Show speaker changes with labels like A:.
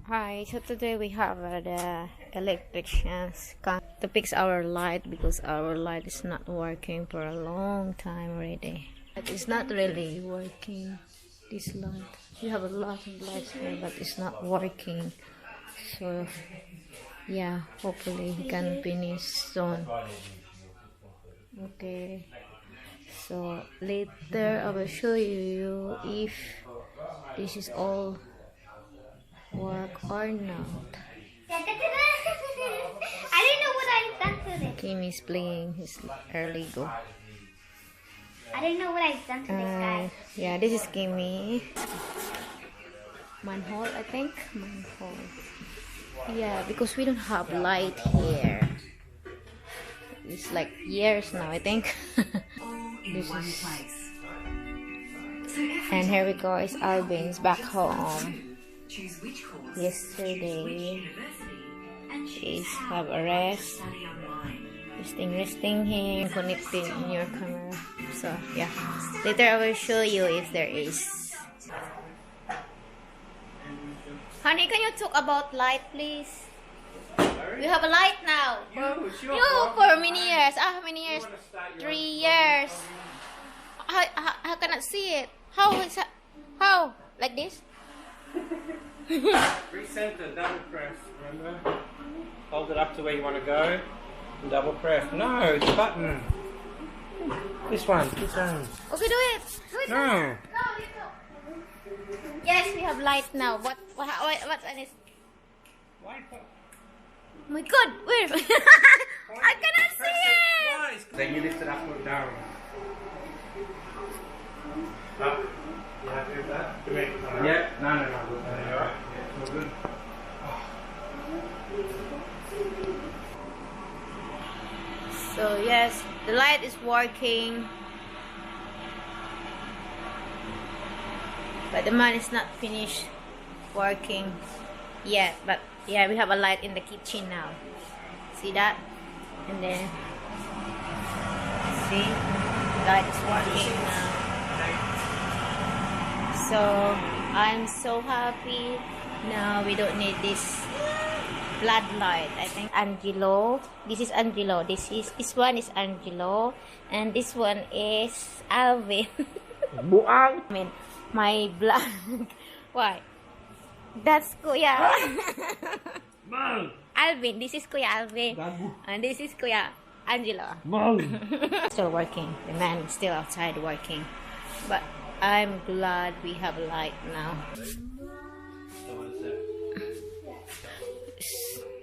A: Hi, so today we have the electricians come to fix our light because our light is not working for a long time already. It's not really working, this light. We have a lot of lights here but it's not working. So yeah, hopefully we can finish soon. Okay, so later I will show you if this is all work or not.
B: I didn't know what I've done to this.
A: Kim is playing his Lego.
B: I didn't know what I've done to this guy.
A: Yeah, this is Kimmy. Manhole, I think. Manhole. Yeah, because we don't have light here. It's like years now, I think. This is... And here we go. It's Alvin's back home. Yesterday is have a rest, resting here, connecting in your camera. So yeah, later I will show you if there is. Honey, can you talk about light, please? We have a light now. For many years. How many years? 3 years. I cannot see it. How is that? How? Like this?
C: Recenter, double press, remember? Hold it up to where you want to go and double press. No, it's a button. This one.
A: Okay, do it.
C: No.
A: Yes, we have light now. What's this?
C: Why?
A: Oh my God, where? I cannot see it.
C: Then you lift it up or down. Up. You happy with that? Yeah. No. Alright. Yeah, all good.
A: So yes, the light is working, but the man is not finished working yet. But yeah, we have a light in the kitchen now. See that? And then see, light is working now. So I'm so happy now. We don't need this floodlight. I think Angelo. This is Angelo. This one is Angelo, and this one is Alvin.
C: Buang.
A: I mean, my blood. Why? That's Kuya. Alvin. This is Kuya Alvin, and this is Kuya Angelo. Still working. The man is still outside working, but I'm glad we have light now.